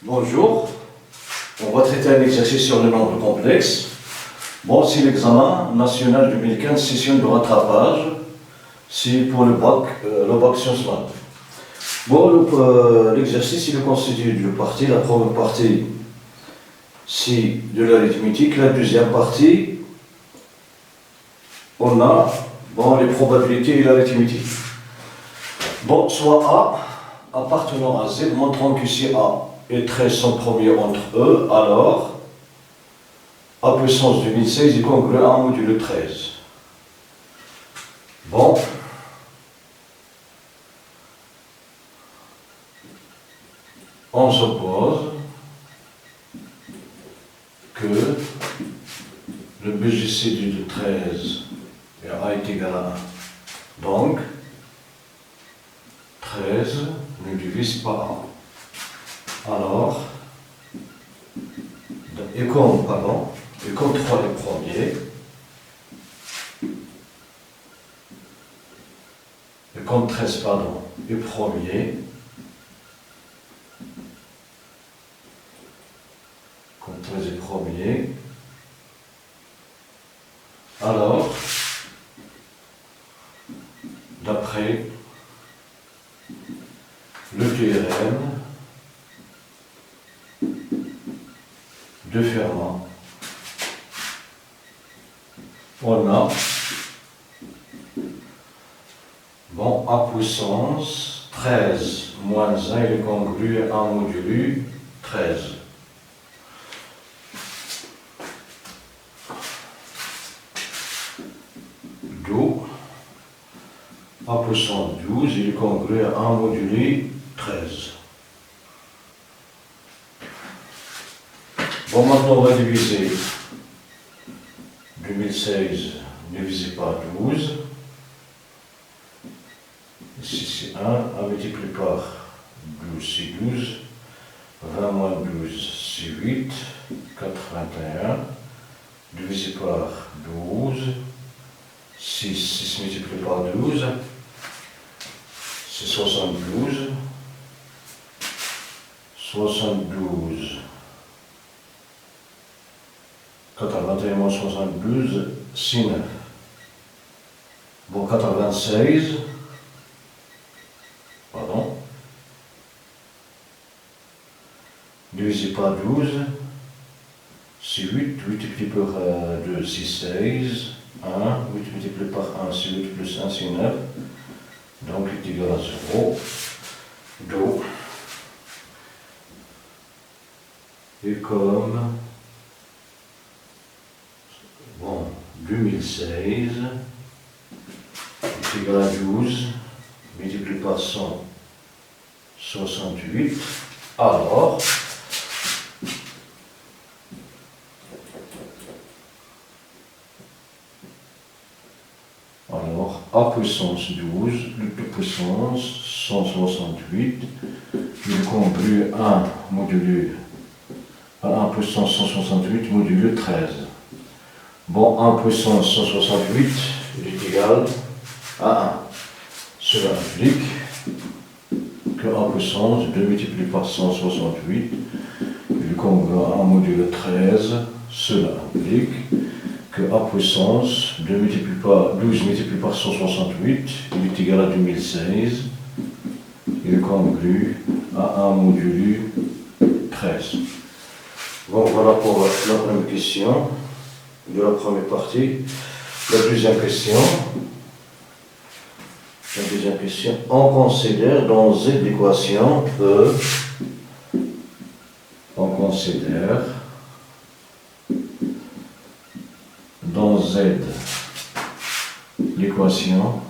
Bonjour, on va traiter un exercice sur le nombre complexe. Bon, c'est l'examen national 2015, session de rattrapage. C'est pour le bac sciences maths. Bon, l'exercice, il est constitué de deux parties. La première partie, c'est de l'arithmétique. La deuxième partie, on a les probabilités et l'arithmétique. Bon, soit A appartenant à Z, montrant que si A et 13 sont premiers entre eux, alors A puissance 2016 est congruent à 1 modulo 13. Bon. On suppose que le BGCD de 13 et A est égal à 1. Donc, 13 ne divise pas A. Alors, et comme 3 est premier, et comme 13 est premier, comme 13 est premier, alors, d'après le théorème de Fermat, on a A puissance 13 moins 1 est congru à 1 modulo 13. D'où A puissance 12 il est congru à 1 modulo 13. Bon, maintenant on va diviser 2016 divisé par 12. Ici c'est 1 multiplié par 12 c'est 12. 20 moins 12 c'est 8. 81 divisé par 12. 6 multiplié par 12 c'est 72. 72 81 moins 72 c'est 9. Bon, 96 divisé par 12 c'est 8. 8 multiplié par 2 c'est 16. 1, 8 multiplié par 1 c'est 8 plus 1 c'est 9. Donc il est égal à 0. Donc, et comme 2016 est égal à 12 multiplié par 168, alors A puissance 12, le puissance 168, il est congru 1 modulo à 1 puissance 168 modulo 13. Bon, 1 puissance 168 est égal à 1. Cela implique que 1 puissance 2 multiplié par 168 il est congru à 1 modulo 13. Cela implique que A puissance 12 multiplié par 168, il est égal à 2016, il est congru à 1 modulo 13. Bon, voilà pour la première question de la première partie. La deuxième question, on considère dans Z l'équation E, on considère dans Z l'équation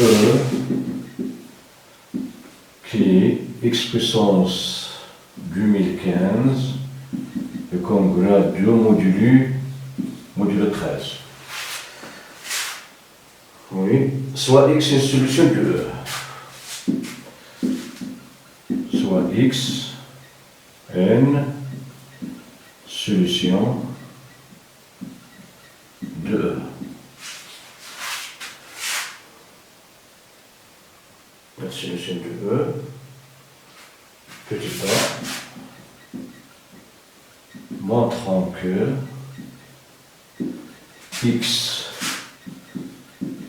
E qui est x puissance 2015 est congru à 2 modulo 13. Oui, soit x est une solution de E. Soit x n solution de E. La solution de E montrant que x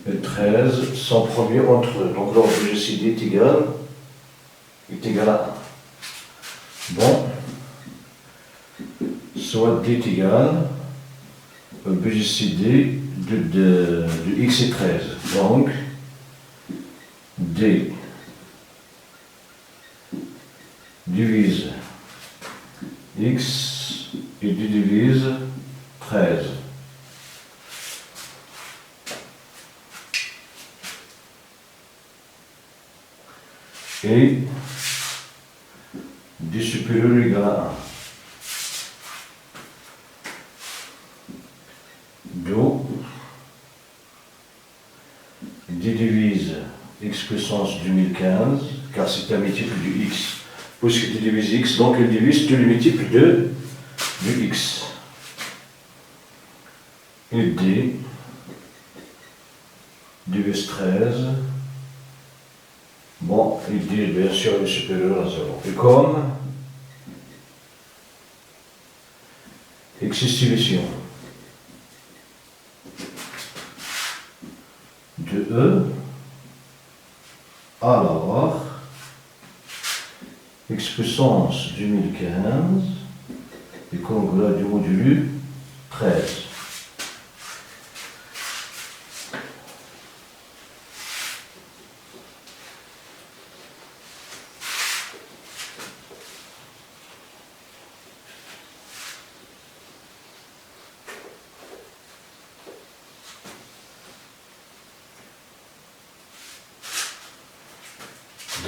et 13 sont premiers entre eux. Donc l'ordre BGCD est égal à 1. Bon, soit D est égal au BGCD de x et 13. Donc, D divise x et D divise 13. Et D supérieur égal à 1. Do D divise x puissance 2015, car c'est un multiple du x. Puisque D divise x, donc elle divise tous les multiples du x. Et D divise 13. Bon, il dit bien sûr est supérieur à 0. Et comme existition de E, alors x puissance 2015 est congrue du module 13.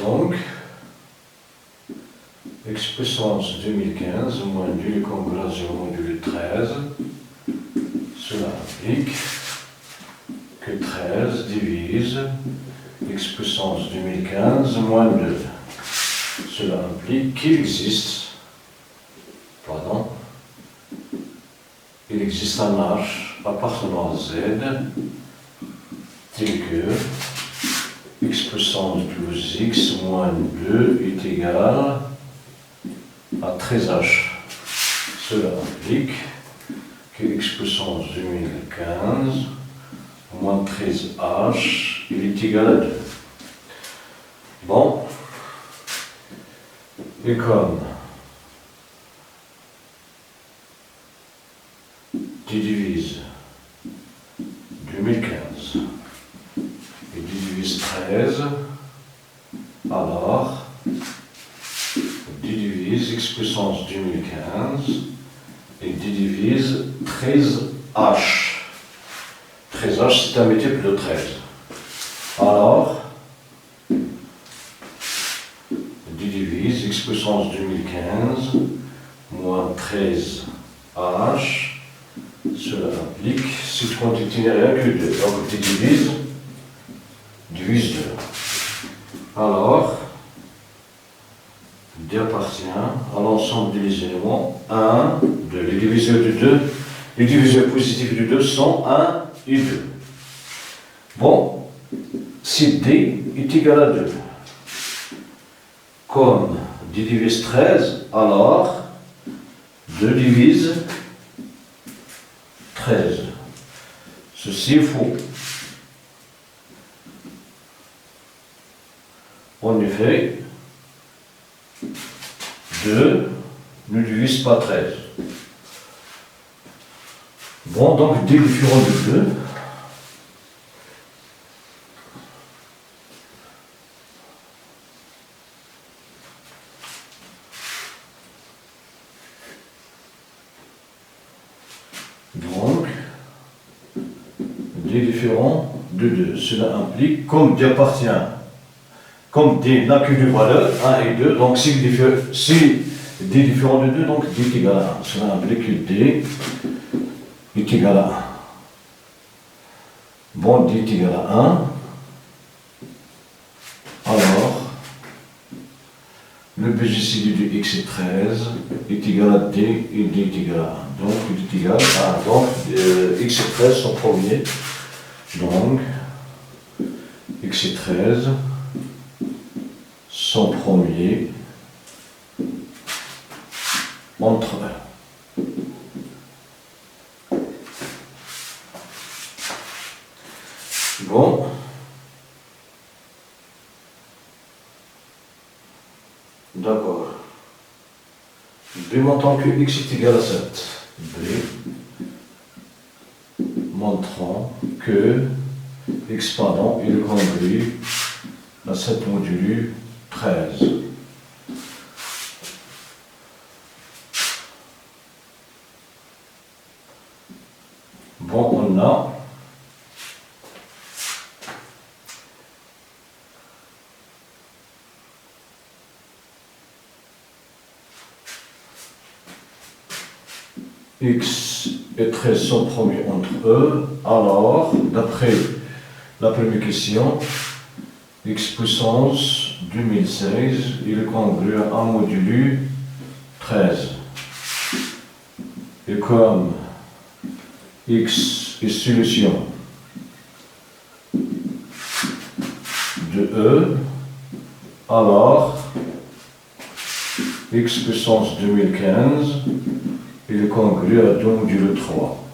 Donc, x puissance 2015 moins 2 congrégation module 13, cela implique que 13 divise x puissance 2015 moins 2. Cela implique qu'il existe, il existe un H appartenant à Z tel que x puissance 12x moins 2 est égal à 13h. Cela implique que x puissance 2015 moins 13h il est égal à 2. Bon, et comme D divise 2015 et D divise 13, alors D divise x puissance 2015 et D divise 13h. 13h c'est un multiple de 13. Alors D divise x puissance 2015 moins 13h. Cela implique, cette quantité n'est rien que 2. Donc D divise 2. Alors, D appartient à l'ensemble des éléments 1, 2. Les diviseurs de 2, les diviseurs positifs de 2 sont 1 et 2. Bon, si D est égal à 2, comme D divise 13, alors 2 divise 13. Ceci est faux. En effet, 2 ne divise pas 13. Bon, donc D différent de 2. Donc, D différent de 2. Cela implique, comme D appartient, comme D n'a que deux valeurs, 1 et 2, donc si D différent de 2, donc D est égal à 1. Cela implique que D est égal à 1. Bon, D est égal à 1. Alors, le BGCD de x est 13 est égal à D et D est égal à 1. Donc, il est égal à 1. Donc, x et 13 sont premiers. Donc, x et 13 sont premiers entre eux. B montrant que x est égal à 7. B montrant que x, pardon, il est congru à 7 modulo 13. Bon, on a x et 13 sont promis entre eux, alors, d'après la première question, x puissance 2016, il est congru à 1 modulo 13. Et comme x est solution de E, alors x puissance 2015, il est congru à 2 modulo 3.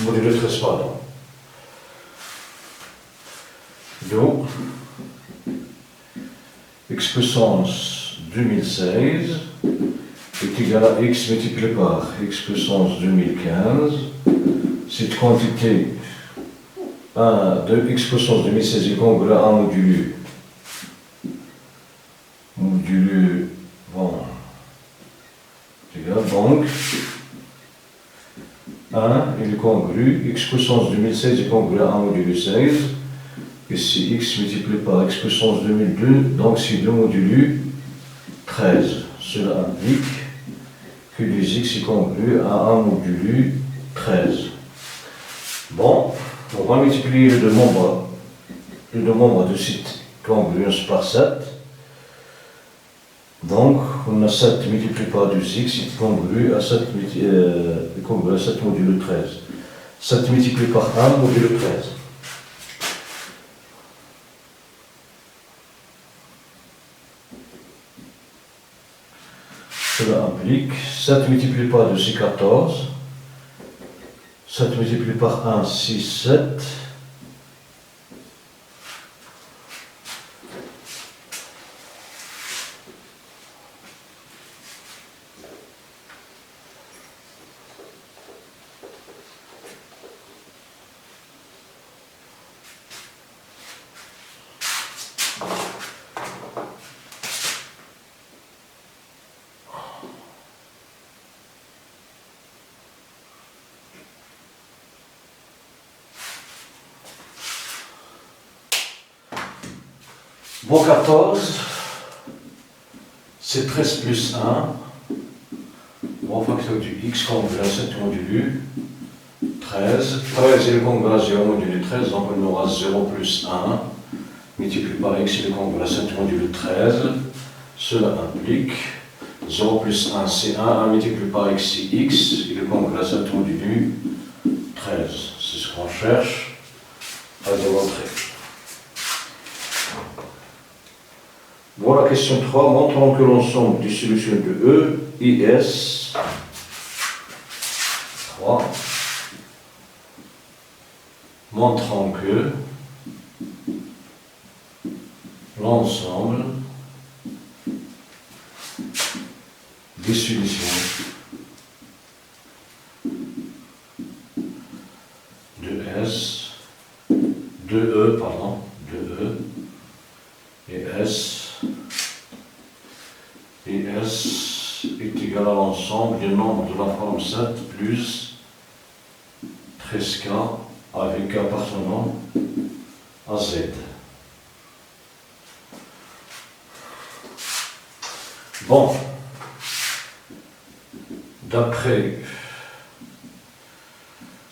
Modulo 13, pardon. Donc, x puissance 2016 est égal à x multiplié par x puissance 2015. Cette quantité 1 de x puissance 2016 est congrue à 1 modulo. Bon, donc 1 il est congru, x puissance 2016 est congru à 1 modulo 16. Ici, x multiplié par x puissance 2002, donc c'est 2 modulo 13. Cela implique que les x est congru à 1 modulo 13. Bon, on va multiplier les deux membres de cette congruence par 7. Donc, on a 7 multiplié par 2x est congru à 7 modulo 13. 7 multiplié par 1 modulo 13. Cela implique 7 multiplié par 2, c'est 14. 7 multiplié par 1, 6, 7. Bon, 14, c'est 13 plus 1. Bon, facteur du x congru à 7 modulo 13. 13 est congru à 0 modulo 13, donc on aura 0 plus 1. Multiplié par x est congru à 7 modulo 13. Cela implique 0 plus 1, c'est 1. 1 multiplié par x, c'est x. Il est congru à 7 modulo 13. C'est ce qu'on cherche à démontrer. Voilà, question 3. Montrons que l'ensemble des solutions de E, IS, 3, montrons que l'ensemble des solutions de S, de E, pardon, de E et S, et S est égal à l'ensemble des nombres de la forme 7 plus 13K avec K appartenant à Z. Bon, d'après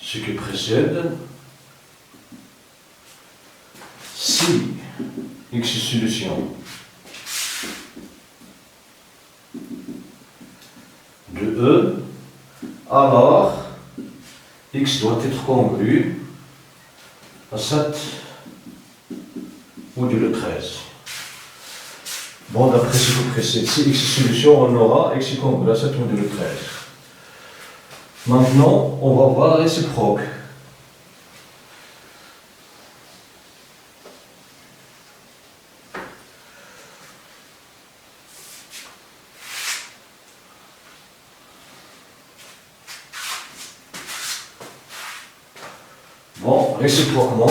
ce qui précède, si x est solution de E, alors x doit être congru à 7 modulo 13. Bon, d'après ce qui précède, si x est solution, on aura x est congru à 7 modulo 13. Maintenant, on va voir la réciproque. Bon, réciproquement,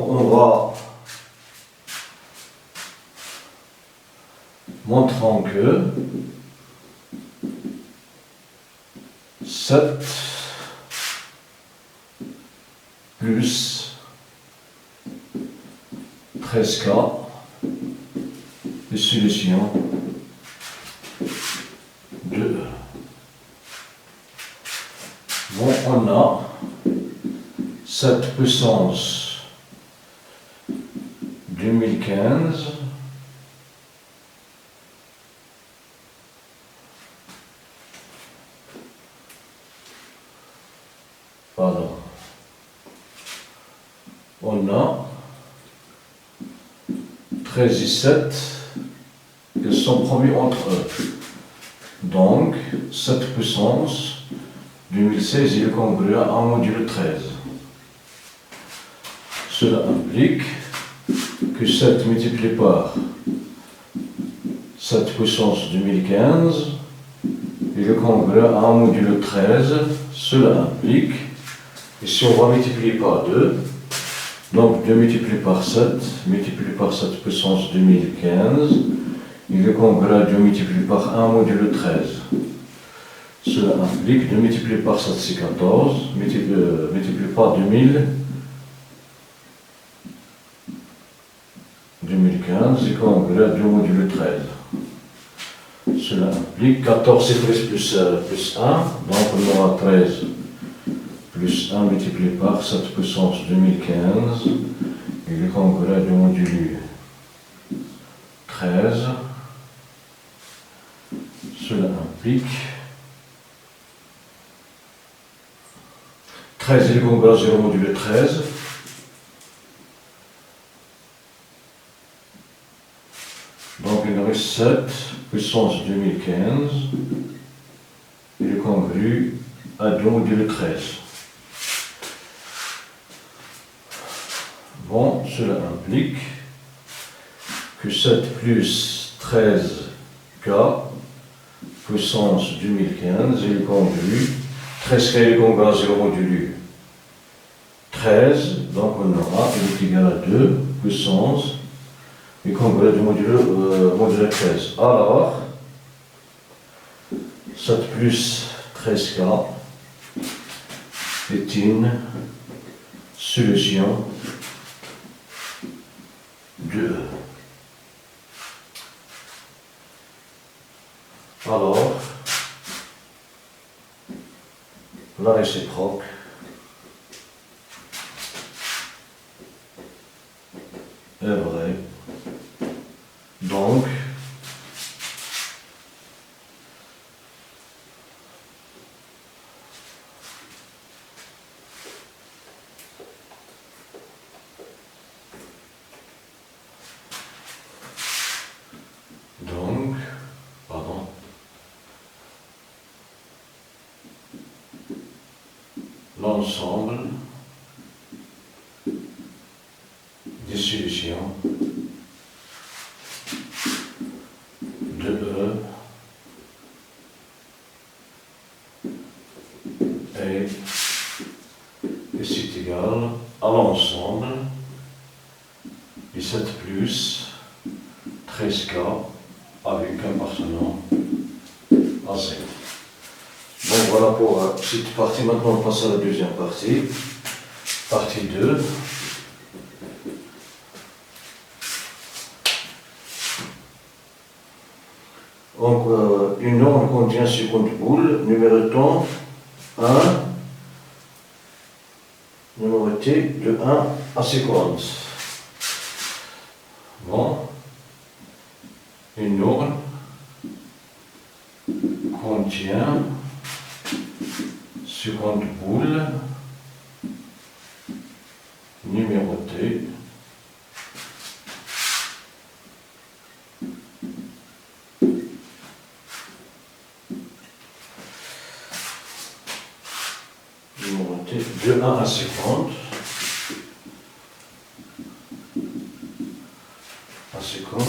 on va montrant que 7 plus 13K est solution de E. Bon, on a 7 puissance 2015 pardon, on a 13 et 7 qui sont promis entre eux. Donc, 7 puissance 2016 il est congruent à 1 module 13. Cela implique que 7 multiplié par 7 puissance 2015 il est congruent à 1 module 13. Cela implique que si on va multiplier par 2, donc 2 multiplié par 7 puissance 2015, il est congruent à 2 multiplié par 1 module 13. Cela implique 2 multiplié par 7 c'est 14, multiplié par 2015 est congruent à 2 module 13. Cela implique 14 c'est 13 plus 1, donc on aura 13 plus 1 multiplié par 7 puissance 2015, il est congruent à 2 module 13. Cela implique 13 il est congruent à 0 module 13. Donc il nous reste 7 puissance 2015, il est congruent à 2 module 13. Bon, cela implique que 7 plus 13K puissance 2015, il est congruent, 13K il est congruent à 0 module 13, donc on aura, il est égal à 2 puissance, il est congruent du module 13. Alors, 7 plus 13K est une solution de E. Alors, la réciproque est vraie. Donc, l'ensemble des solutions de E est égal à l'ensemble des 7 plus 13K avec un appartenant à 0. Bon, voilà pour cette partie. Maintenant, on passe à la deuxième partie. Partie 2. Donc, une norme contient 50 boules, numérotant 1, numéroté de 1 à 50. Bon, une norme contient 50 boules numérotées de 1 à 50 à 50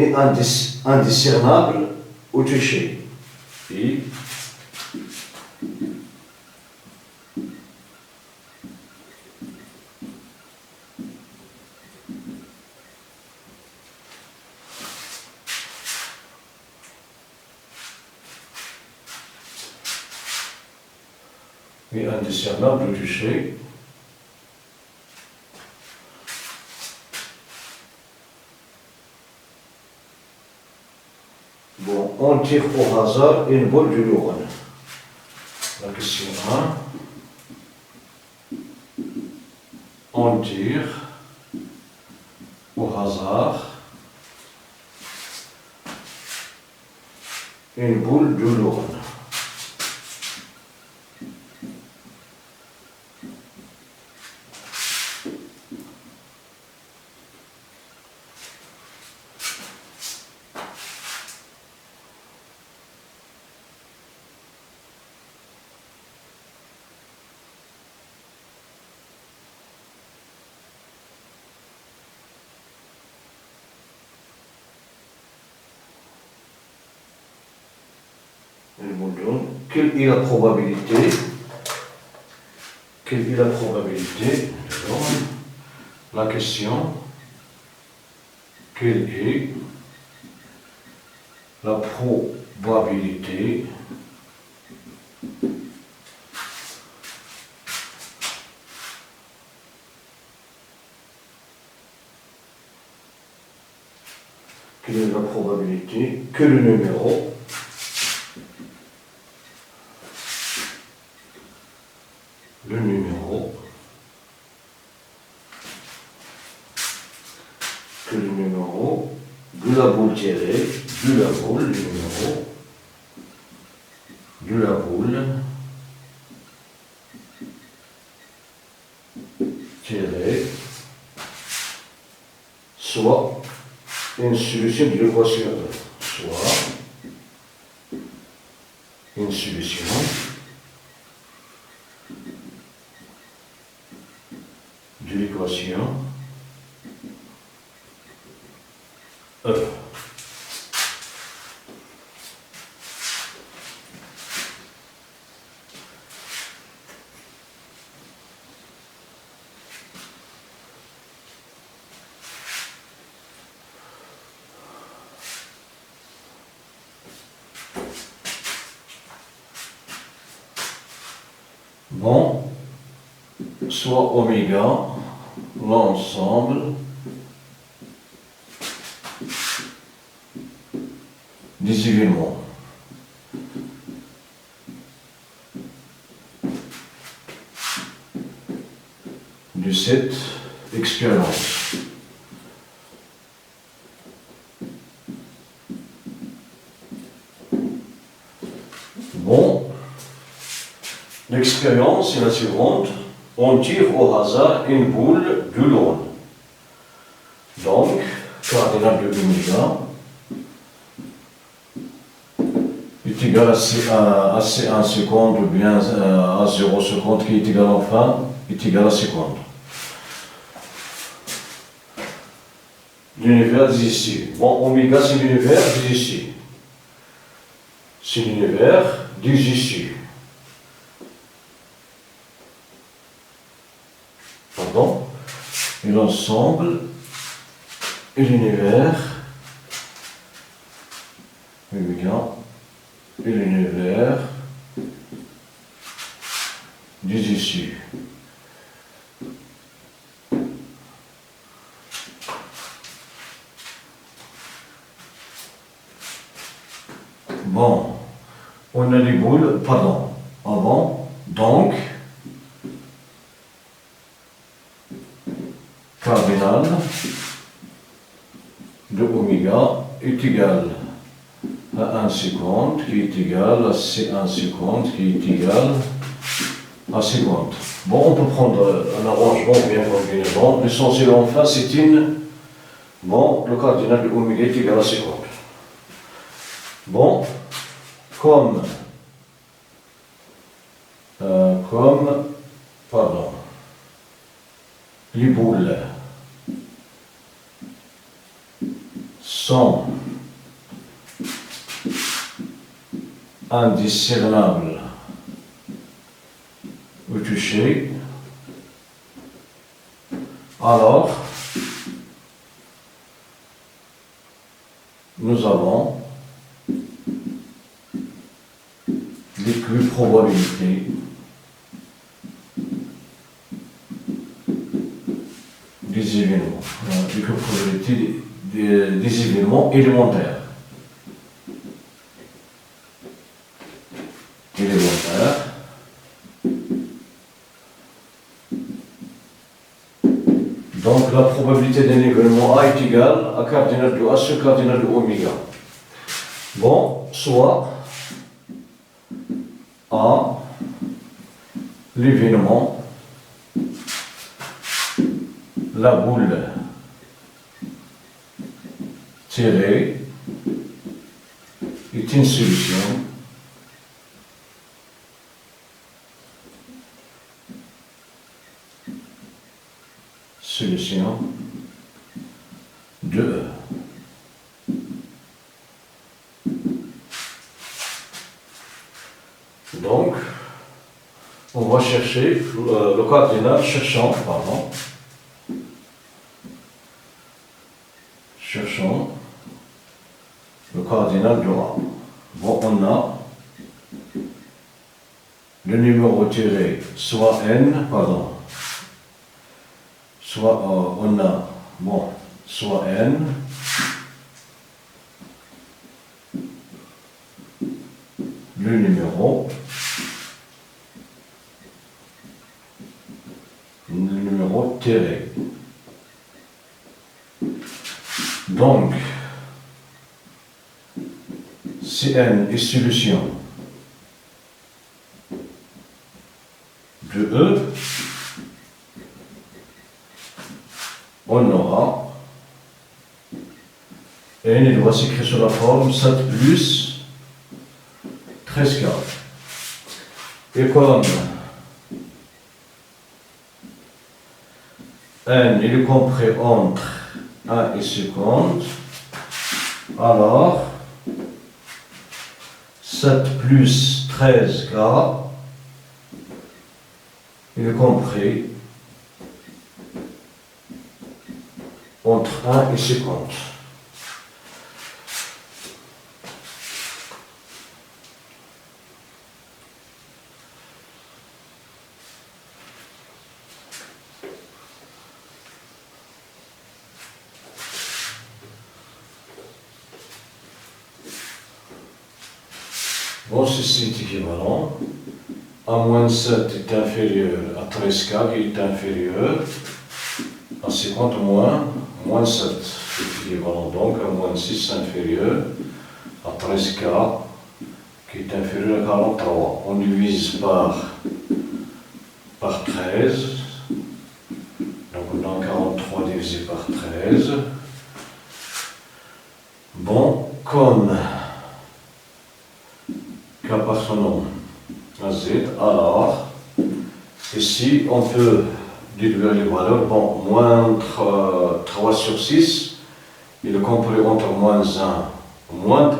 est indiscernable au toucher. I est indiscernable au toucher. Bon, on tire au hasard une boule de Lorraine. La question 1. On tire au hasard une boule de Lorraine. Quelle est la probabilité? Quelle est la probabilité? La question, quelle est la probabilité quelle est la probabilité que le numéro de la boule tirée, de la boule, le numéro de la boule tirée soit une solution de l'équation, soit une solution de l'équation E. Bon, soit oméga, l'ensemble des événements de cette expérience. Bon, l'expérience est la suivante. On tire au hasard une boule de Lorraine. Donc, cardinal de oméga est égal à C1 seconde ou bien à 0 seconde qui est égal enfin est égal à seconde. L'univers d'ici. Bon, oméga c'est l'univers d'ici. C'est l'univers d'ici. Pardon. Et l'ensemble et l'univers oméga et l'univers d'ici. Bon, on a les boules, pardon, avant, donc, cardinal de oméga est égal à 1 seconde qui est égal à C1 seconde qui est égal à seconde. Bon, on peut prendre un arrangement bien combinaison. L'essentiel enfin, c'est une. Bon, le cardinal de oméga est égal à seconde. Bon, pardon, les boules sont sont indiscernables au toucher, alors nous avons l'équiprobabilité des événements, l'équiprobabilité des événements élémentaires. Donc la probabilité d'un événement A est égale à cardinal de A sur cardinal de oméga. Bon, soit A, l'événement, la boule tirée est une solution de E. Donc, on va chercher le cardinal cherchant le cardinal de A. Bon, on a le numéro tiré, soit N, soit on a, soit N, le numéro tiré. Donc, si N est solution de E, on aura N, il doit s'écrire sur la forme 7 plus 13K. Et comme N il est compris entre 1 et 50, alors 7 plus 13K il est compris entre 1 et 50. Bon, ceci est équivalent. A-7 est inférieur à 13K qui est inférieur à 50 moins 7 est équivalent donc à -6 inférieur à 13K qui est inférieur à 43. On divise par 13, donc on a 43 divisé par 13. Bon, comme qu'appartenant à Z, alors ici on peut déduire les valeurs. Bon, moins 3 sur 6, il est compris entre moins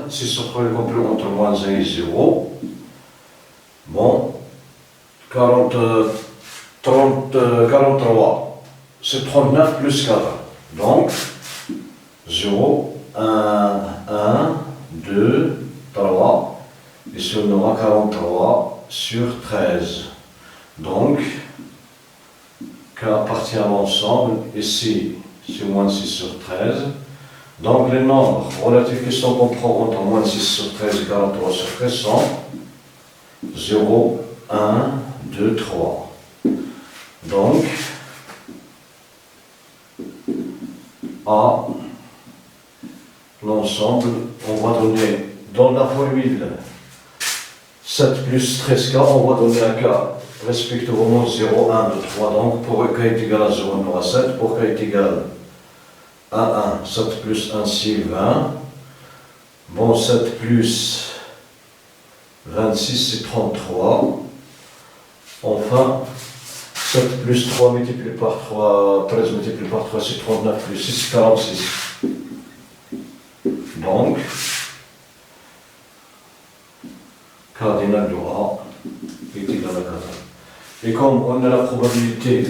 6 sur 3 il est compris entre -1 et 0. Bon, 43, c'est 39 plus 4. Donc, 0, 1, 2, 3. Ici, on aura 43 sur 13. Donc, K appartient à l'ensemble. Ici, c'est -6 sur 13. Donc, les nombres relatifs qui sont compris entre -6 sur 13 et 43 sur 13 sont 0, 1, 2, 3. Donc, A, l'ensemble, on va donner dans la formule 7 plus 13K, on va donner un K respectivement 0, 1, 2, 3. Donc, pour K est égal à 0, on aura 7. Pour K est égal à 1, 7 plus 1, c'est 20. Bon, 7 plus 26, c'est 33. Enfin, 7 plus 3 multiplié par 3, 13 multiplié par 3, c'est 39 plus 6, c'est 46. Donc, cardinal de A est égal à 4. Et comme on a la probabilité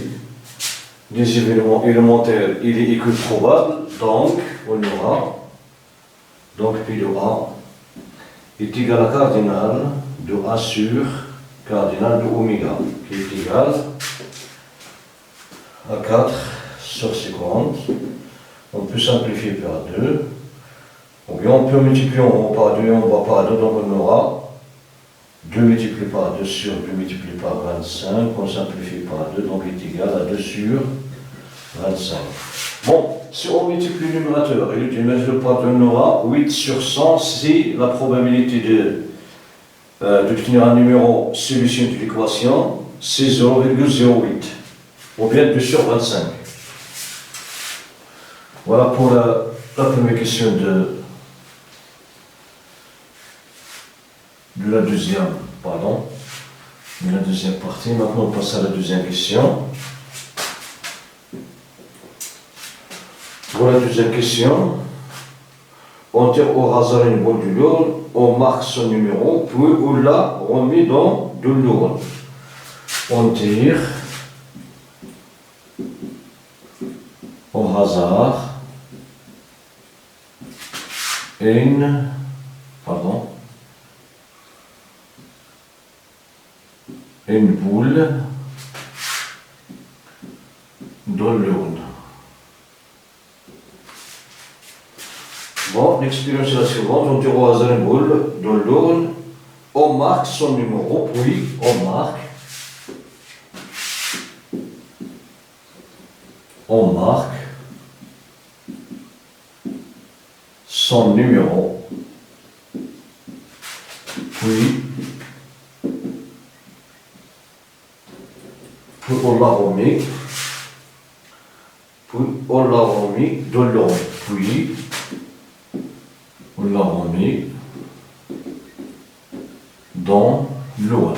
des événements élémentaires, il est équivalent probable, donc on aura, donc P de A est égal à cardinal de A sur cardinal de oméga, qui est égal à 4 sur 50. On peut simplifier par 2. Ou bien on peut multiplier en haut par 2 et en bas par 2, donc on aura 2 multiplié par 2 sur 2 multiplié par 25, on simplifie par 2, donc est égal à 2 sur 25. Bon, si on multiplie le numérateur et le dénominateur, on aura 8 sur 100 si la probabilité d'obtenir un numéro solution de l'équation, c'est 0,08, ou bien 2 sur 25. Voilà pour la première question de la deuxième partie. Maintenant on passe à la deuxième question. Pour la deuxième question, on tire au hasard une boule de l'urne, on marque son numéro, puis on la remet dans de l'urne. On tire au hasard une boule dans l'urne. Bon, l'expérience est la suivante, on tire au hasard une boule dans l'urne, on marque son numéro, puis on marque son numéro, puis on la remet, dans l'urne, puis on la remet dans l'urne.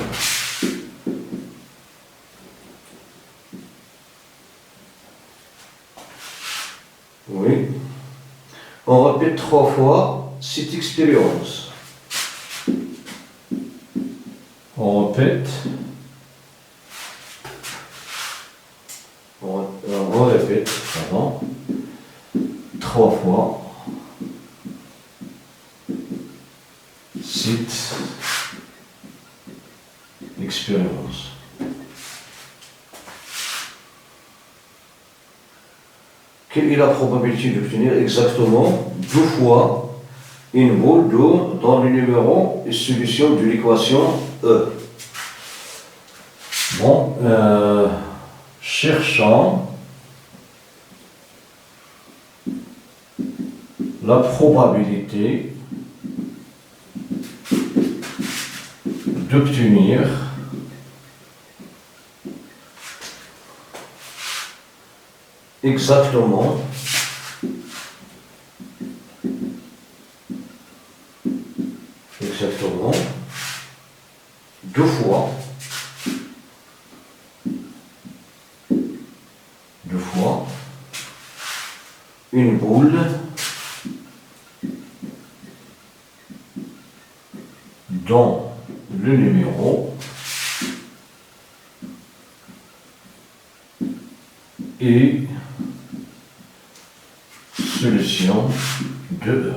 Oui. On répète 3 fois cette expérience. On répète. On répète, 3 fois cette expérience. Quelle est la probabilité d'obtenir exactement 2 fois une boule d'eau dans le numéro et solution de l'équation E? Bon, cherchons la probabilité d'obtenir exactement 2 fois une boule dans le numéro et solution de E.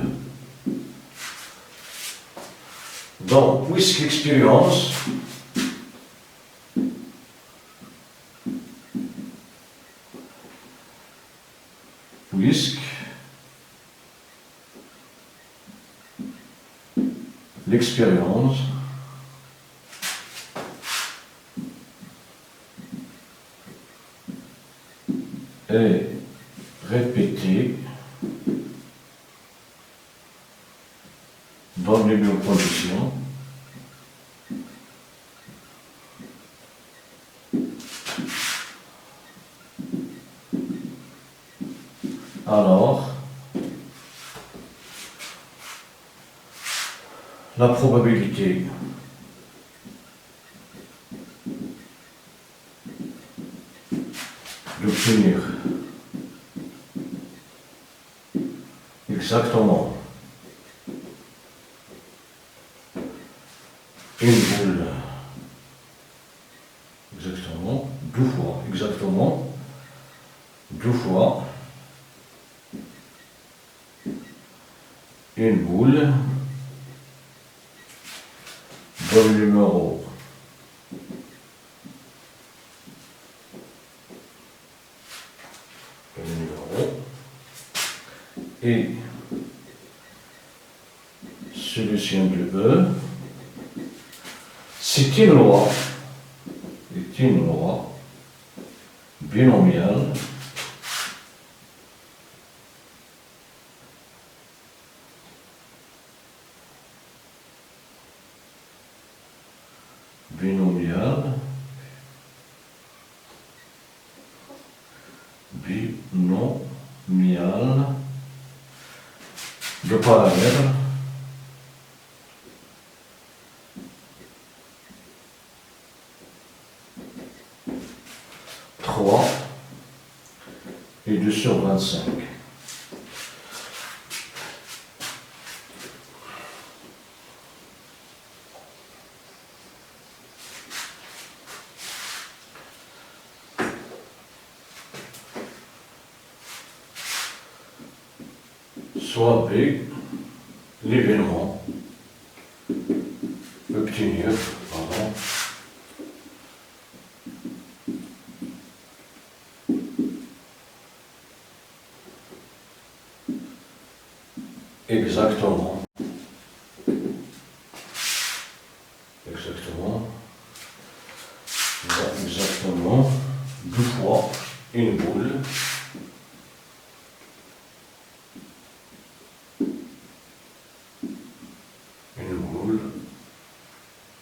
Donc, puisque l'expérience est répétée dans les mêmes conditions, alors la probabilité d'obtenir exactement une boule, exactement, deux fois, exactement, deux fois, une boule, dans le numéro et solution de E, c'est une loi binomiale de paramètres trois et 2 sur 25. Soit B, l'événement, obtenir, pardon, exactement, deux fois une boule,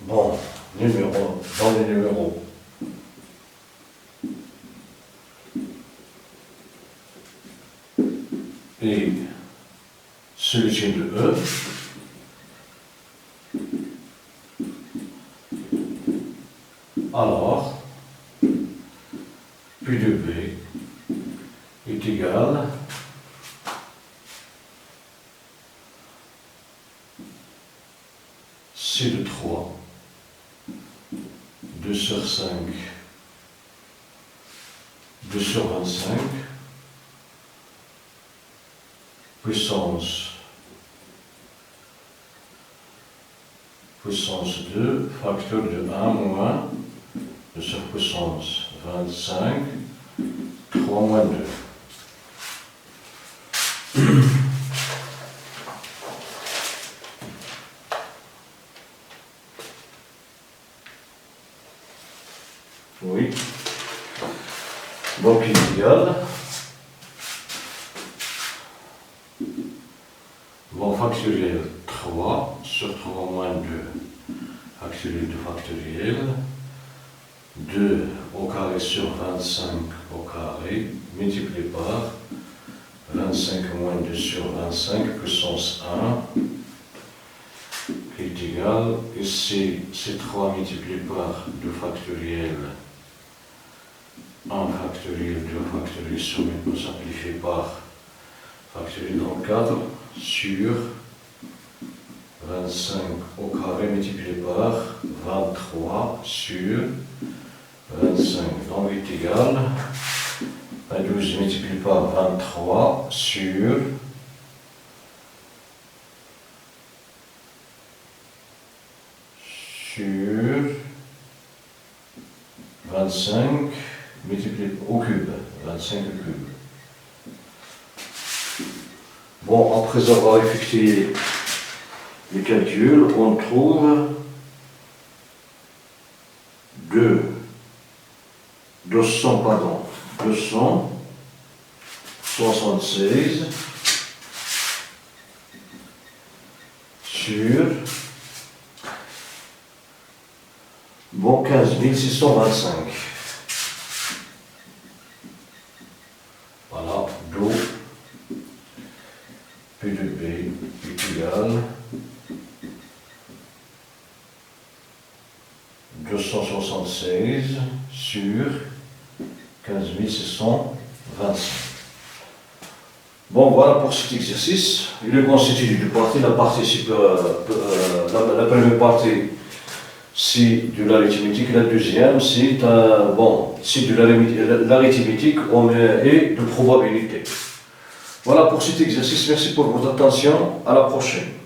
bon, dans les numéros, et solution de E, alors, P de B est égal C de 3, 2 sur 5, 2 sur 25, puissance 2, facteur de 1 moins 2 sur puissance 25, 3 moins 2. Oui. Donc il est égal. Bon, factoriel 3 sur 3 moins 2. Factoriel de factoriel. 2 au carré sur 25 au carré, multiplié par 25 moins 2 sur 25, puissance 1, qui est égal, ici c'est 3 multiplié par 2 factoriel, 1 factoriel, 2 factoriel, soumis simplifié par factoriel dans 4 sur 25 au carré multiplié par 23 sur 25, donc est égal à 12 multiplié par 23 sur 25 multiplié au cube, 25 au cube. Bon, après avoir effectué les calculs, on trouve 276 sur, bon, 15 625. Voilà, d'où P de B est égal 276 sur 15 625. Bon, voilà pour cet exercice. Il est constitué de deux parties. La première partie c'est de l'arithmétique. La deuxième, c'est c'est de l'arithmétique et de probabilité. Voilà pour cet exercice. Merci pour votre attention. À la prochaine.